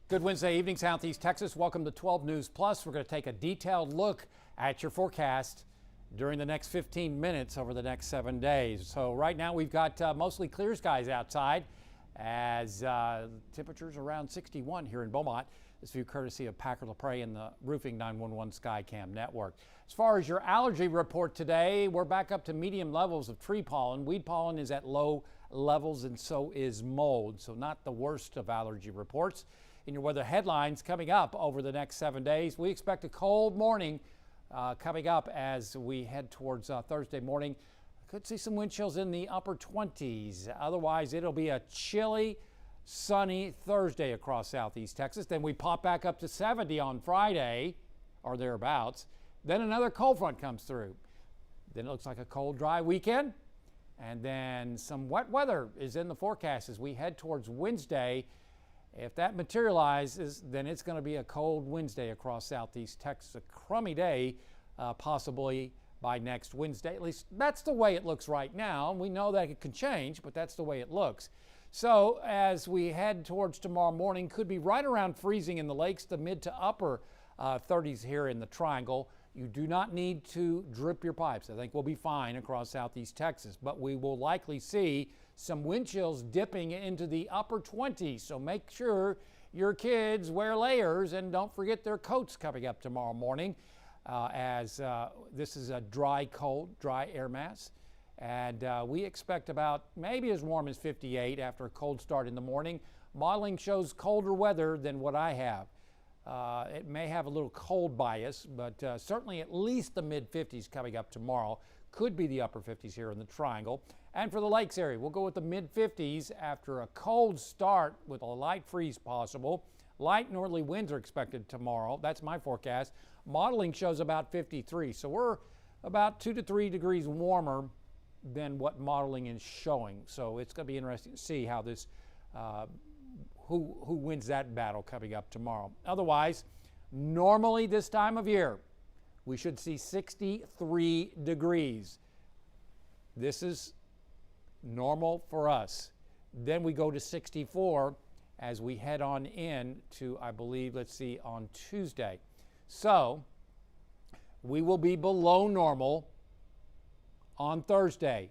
Good Wednesday evening, Southeast Texas. Welcome to 12 News Plus. We're going to take a detailed look at your forecast during the next 15 minutes over the next 7 days. So right now we've got mostly clear skies outside as temperatures around 61 here in Beaumont. This view courtesy of Packard LaPrey and the Roofing 911 Skycam network. As far as your allergy report today, we're back up to medium levels of tree pollen. Weed pollen is at low levels and so is mold. So not the worst of allergy reports. In your weather headlines coming up over the next 7 days, we expect a cold morning coming up as we head towards Thursday morning. Could see some wind chills in the upper 20s. Otherwise, it'll be a chilly, sunny Thursday across Southeast Texas. Then we pop back up to 70 on Friday or thereabouts. Then another cold front comes through. Then it looks like a cold, dry weekend. And then some wet weather is in the forecast as we head towards Wednesday. If that materializes, then it's going to be a cold Wednesday across Southeast Texas. A crummy day, possibly by next Wednesday. At least that's the way it looks right now. We know that it can change, but that's the way it looks. So as we head towards tomorrow morning, could be right around freezing in the lakes, the mid to upper 30s here in the Triangle. You do not need to drip your pipes. I think we'll be fine across Southeast Texas, but we will likely see some wind chills dipping into the upper 20s. So make sure your kids wear layers and don't forget their coats coming up tomorrow morning as this is a dry, cold, dry air mass. And we expect about maybe as warm as 58 after a cold start in the morning. Modeling shows colder weather than what I have. It may have a little cold bias, but certainly at least the mid-50s coming up tomorrow. Could be the upper 50s here in the Triangle. And for the lakes area, we'll go with the mid-50s after a cold start with a light freeze possible. Light northerly winds are expected tomorrow. That's my forecast. Modeling shows about 53, so we're about 2 to 3 degrees warmer than what modeling is showing. So it's going to be interesting to see how this who wins that battle coming up tomorrow. Otherwise, normally this time of year, we should see 63 degrees. This is normal for us. Then we go to 64 as we head on in to, I believe, let's see, on Tuesday. So we will be below normal on Thursday.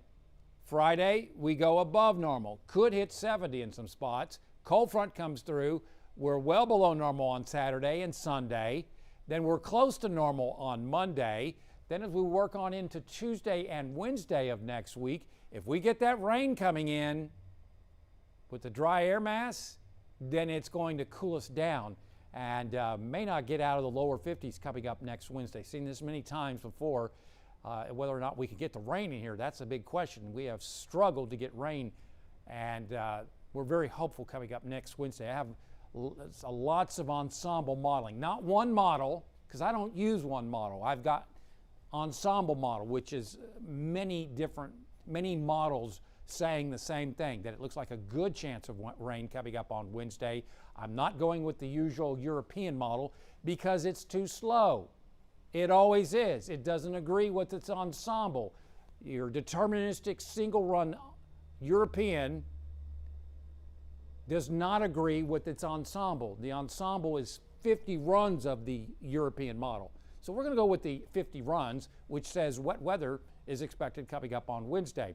Friday, we go above normal. Could hit 70 in some spots. Cold front comes through. We're well below normal on Saturday and Sunday. Then we're close to normal on Monday. Then as we work on into Tuesday and Wednesday of next week, if we get that rain coming in with the dry air mass, then it's going to cool us down and may not get out of the lower 50s coming up next Wednesday. Seen this many times before. Whether or not we can get the rain in here, that's a big question. We have struggled to get rain, and we're very hopeful coming up next Wednesday. I have lots of ensemble modeling. Not one model, because I don't use one model. I've got ensemble model, which is many models saying the same thing, that it looks like a good chance of rain coming up on Wednesday. I'm not going with the usual European model because it's too slow. It always is. It doesn't agree with its ensemble. Your deterministic single run European does not agree with its ensemble. The ensemble is 50 runs of the European model. So we're going to go with the 50 runs, which says wet weather is expected coming up on Wednesday.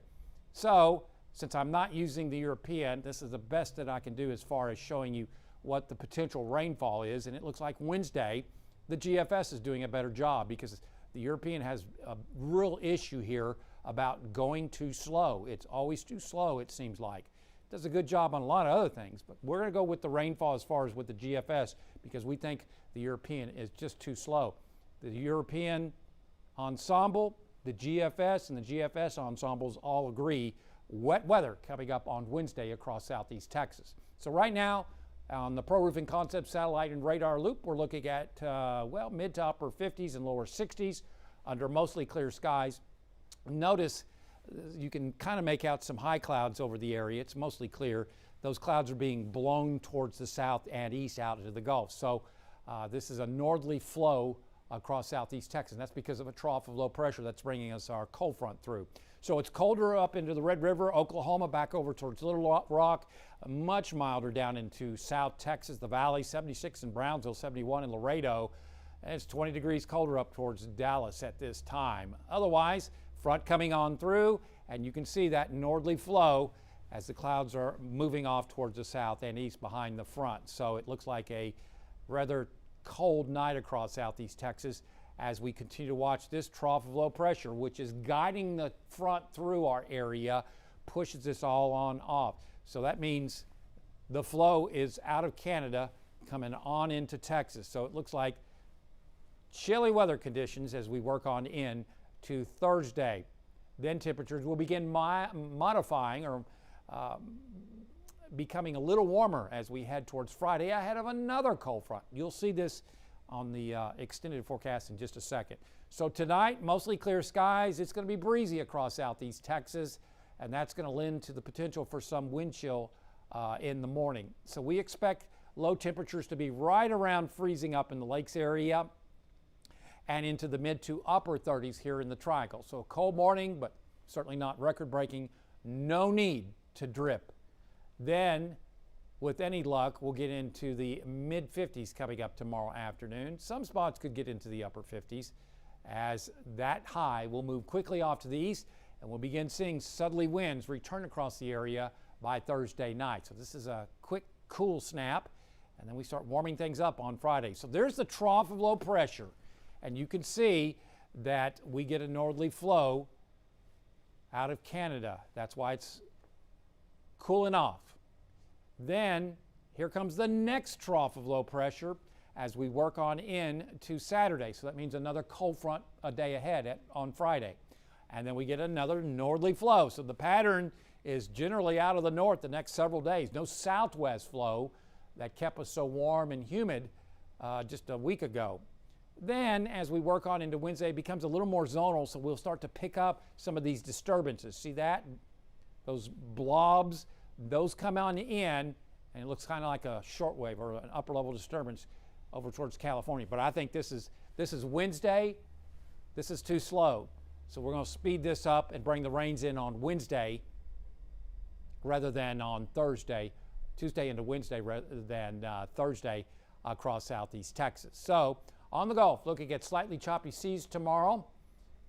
So since I'm not using the European, this is the best that I can do as far as showing you what the potential rainfall is. And it looks like Wednesday, the GFS is doing a better job because the European has a real issue here about going too slow. It's always too slow, it seems like. It does a good job on a lot of other things, but we're going to go with the rainfall as far as with the GFS because we think the European is just too slow. The European ensemble, the GFS, and the GFS ensembles all agree wet weather coming up on Wednesday across Southeast Texas. So right now, on the Pro Roofing Concept satellite and radar loop, we're looking at, well, mid to upper 50s and lower 60s under mostly clear skies. Notice you can kind of make out some high clouds over the area. It's mostly clear. Those clouds are being blown towards the south and east out into the Gulf. So this is a northerly flow across southeast Texas. And that's because of a trough of low pressure that's bringing us our cold front through. So it's colder up into the Red River, Oklahoma, back over towards Little Rock, much milder down into South Texas, the Valley, 76 in Brownsville, 71 in Laredo, and it's 20 degrees colder up towards Dallas at this time. Otherwise, front coming on through, and you can see that northerly flow as the clouds are moving off towards the south and east behind the front. So it looks like a rather cold night across southeast Texas as we continue to watch this trough of low pressure, which is guiding the front through our area, pushes this all on off. So that means the flow is out of Canada coming on into Texas. So it looks like chilly weather conditions as we work on in to Thursday. Then temperatures will begin modifying or becoming a little warmer as we head towards Friday ahead of another cold front. You'll see this on the extended forecast in just a second. So tonight, mostly clear skies. It's going to be breezy across southeast Texas, and that's going to lend to the potential for some wind chill in the morning. So we expect low temperatures to be right around freezing up in the lakes area and into the mid to upper 30s here in the Triangle. So a cold morning, but certainly not record-breaking. No need to drip. Then, with any luck, we'll get into the mid-50s coming up tomorrow afternoon. Some spots could get into the upper 50s as that high will move quickly off to the east, and we'll begin seeing southerly winds return across the area by Thursday night. So this is a quick, cool snap, and then we start warming things up on Friday. So there's the trough of low pressure, and you can see that we get a northerly flow out of Canada. That's why it's cooling off. Then here comes the next trough of low pressure as we work on in to Saturday. So that means another cold front a day ahead on Friday. And then we get another northerly flow. So the pattern is generally out of the north the next several days. No southwest flow that kept us so warm and humid just a week ago. Then as we work on into Wednesday, it becomes a little more zonal, so we'll start to pick up some of these disturbances. See that? Those blobs, those come on in, and it looks kind of like a shortwave or an upper level disturbance over towards California. But I think this is Wednesday. This is too slow. So we're going to speed this up and bring the rains in on Wednesday rather than on Thursday, Tuesday into Wednesday rather than Thursday across southeast Texas. So on the Gulf, looking at slightly choppy seas tomorrow,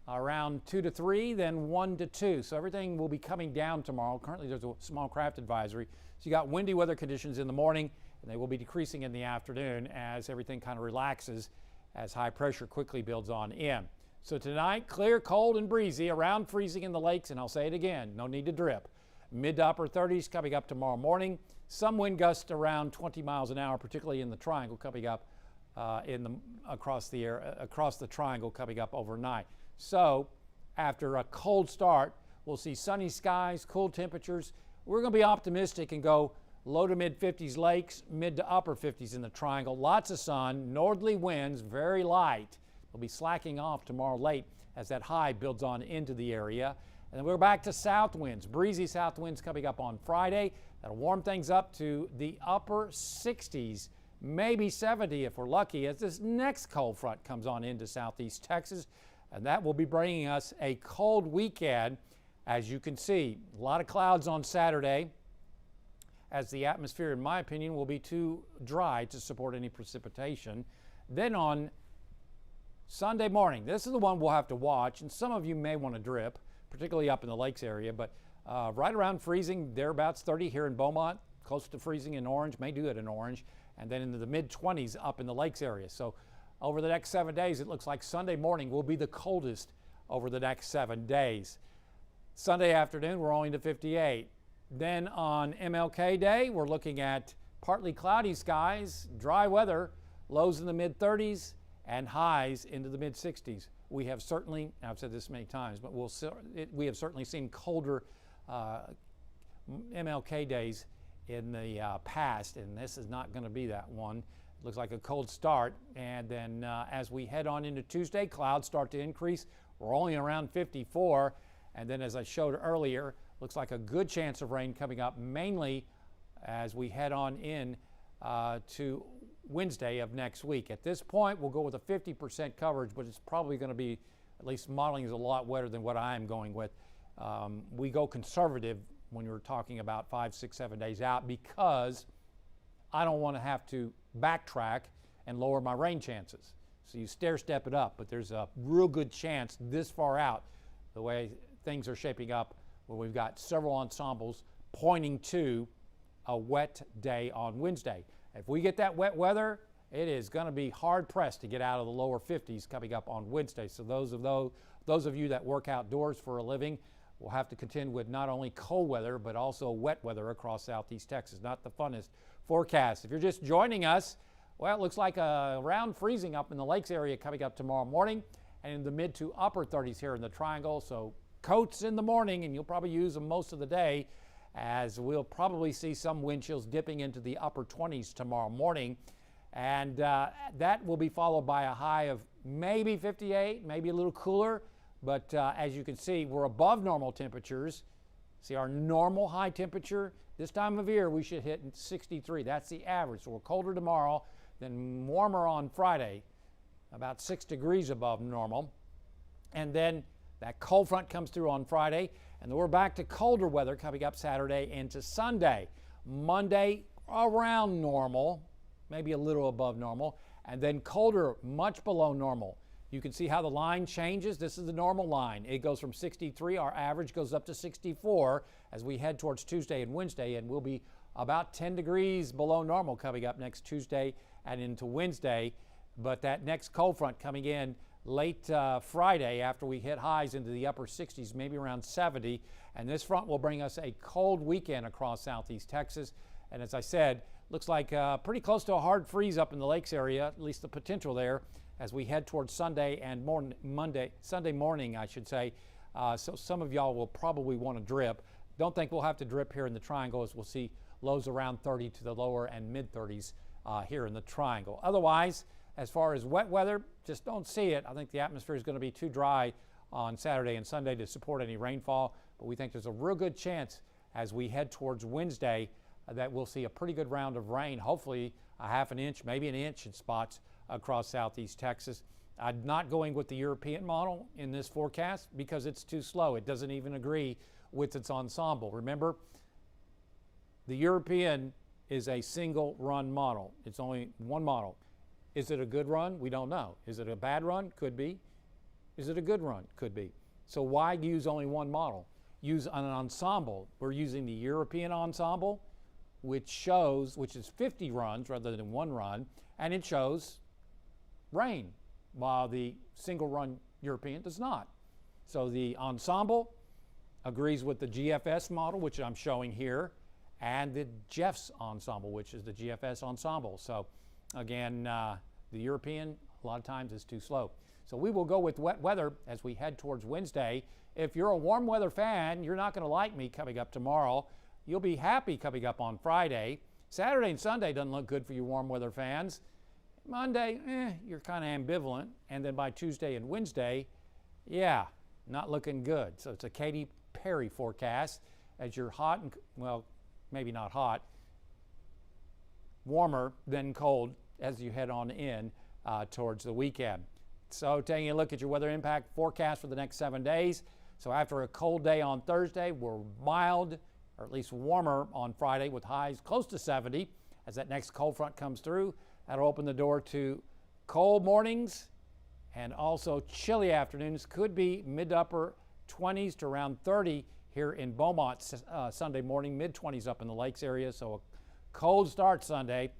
around 2 to 3, then 1 to 2. So everything will be coming down tomorrow. Currently, there's a small craft advisory. So you got windy weather conditions in the morning, and they will be decreasing in the afternoon as everything kind of relaxes as high pressure quickly builds on in. So tonight, clear, cold, and breezy, around freezing in the lakes, and I'll say it again, no need to drip. Mid to upper 30s coming up tomorrow morning. Some wind gusts around 20 miles an hour, particularly in the Triangle coming up across the Triangle coming up overnight. So after a cold start, we'll see sunny skies, cool temperatures. We're going to be optimistic and go low to mid 50s lakes, mid to upper 50s in the Triangle. Lots of sun, northerly winds, very light. We'll be slacking off tomorrow late as that high builds on into the area. And then we're back to south winds, breezy south winds coming up on Friday. That'll warm things up to the upper 60s, maybe 70 if we're lucky, as this next cold front comes on into southeast Texas. And that will be bringing us a cold weekend. As you can see, a lot of clouds on Saturday, as the atmosphere, in my opinion, will be too dry to support any precipitation. Then on Sunday morning, this is the one we'll have to watch, and some of you may want to drip, particularly up in the lakes area, but right around freezing, thereabouts 30 here in Beaumont, close to freezing in Orange, may do it in Orange, and then into the mid-20s up in the lakes area. So over the next 7 days, it looks like Sunday morning will be the coldest over the next 7 days. Sunday afternoon, we're only to 58. Then on MLK Day, we're looking at partly cloudy skies, dry weather, lows in the mid-30s, and highs into the mid-60s. We have certainly, I've said this many times, but we have certainly seen colder MLK days in the past, and this is not going to be that one. It looks like a cold start, and then as we head on into Tuesday, clouds start to increase. We're only around 54, and then as I showed earlier, looks like a good chance of rain coming up, mainly as we head on in to Wednesday of next week. At this point, we'll go with a 50% coverage, but it's probably going to be, at least modeling is a lot wetter than what I am going with. We go conservative when you're talking about 5, 6, 7 days out, because I don't want to have to backtrack and lower my rain chances. So you stair step it up, but there's a real good chance this far out, the way things are shaping up, where we've got several ensembles pointing to a wet day on Wednesday. If we get that wet weather, it is going to be hard pressed to get out of the lower 50s coming up on Wednesday. So those of you that work outdoors for a living will have to contend with not only cold weather, but also wet weather across southeast Texas. Not the funnest forecast. If you're just joining us, well, it looks like around freezing up in the lakes area coming up tomorrow morning, and in the mid to upper 30s here in the Triangle. So coats in the morning, and you'll probably use them most of the day, as we'll probably see some wind chills dipping into the upper 20s tomorrow morning. And that will be followed by a high of maybe 58, maybe a little cooler. But as you can see, we're above normal temperatures. See our normal high temperature? This time of year, we should hit 63. That's the average. So we're colder tomorrow, then warmer on Friday, about 6 degrees above normal. And then that cold front comes through on Friday, and then we're back to colder weather coming up Saturday into Sunday. Monday, around normal, maybe a little above normal, and then colder, much below normal. You can see how the line changes. This is the normal line. It goes from 63, our average goes up to 64 as we head towards Tuesday and Wednesday, and we'll be about 10 degrees below normal coming up next Tuesday and into Wednesday. But that next cold front coming in late Friday, after we hit highs into the upper 60s, maybe around 70, and this front will bring us a cold weekend across southeast Texas. And as I said, looks like pretty close to a hard freeze up in the lakes area, at least the potential there, as we head towards Sunday and Sunday morning, I should say. So some of y'all will probably want to drip. Don't think we'll have to drip here in the Triangle, as we'll see lows around 30 to the lower and mid 30s here in the Triangle. Otherwise, as far as wet weather, just don't see it. I think the atmosphere is going to be too dry on Saturday and Sunday to support any rainfall, but we think there's a real good chance as we head towards Wednesday that we'll see a pretty good round of rain, hopefully a half an inch, maybe an inch in spots across southeast Texas. I'm not going with the European model in this forecast because it's too slow. It doesn't even agree with its ensemble. Remember, the European is a single run model. It's only one model. Is it a good run? We don't know. Is it a bad run? Could be. Is it a good run? Could be. So why use only one model? Use an ensemble. We're using the European ensemble, which is 50 runs rather than one run, and it shows rain, while the single run European does not. So the ensemble agrees with the GFS model, which I'm showing here, and the Jeff's ensemble, which is the GFS ensemble. So again, the European a lot of times is too slow. So we will go with wet weather as we head towards Wednesday. If you're a warm weather fan, you're not going to like me coming up tomorrow. You'll be happy coming up on Friday. Saturday and Sunday doesn't look good for you warm weather fans. Monday, you're kind of ambivalent. And then by Tuesday and Wednesday, yeah, not looking good. So it's a Katy Perry forecast as you're hot and, well, maybe not hot, warmer than cold as you head on in towards the weekend. So taking a look at your weather impact forecast for the next 7 days. So after a cold day on Thursday, we're mild, or at least warmer on Friday with highs close to 70 as that next cold front comes through. That'll open the door to cold mornings and also chilly afternoons. Could be mid to upper 20s to around 30 here in Beaumont Sunday morning, mid 20s up in the lakes area. So a cold start Sunday.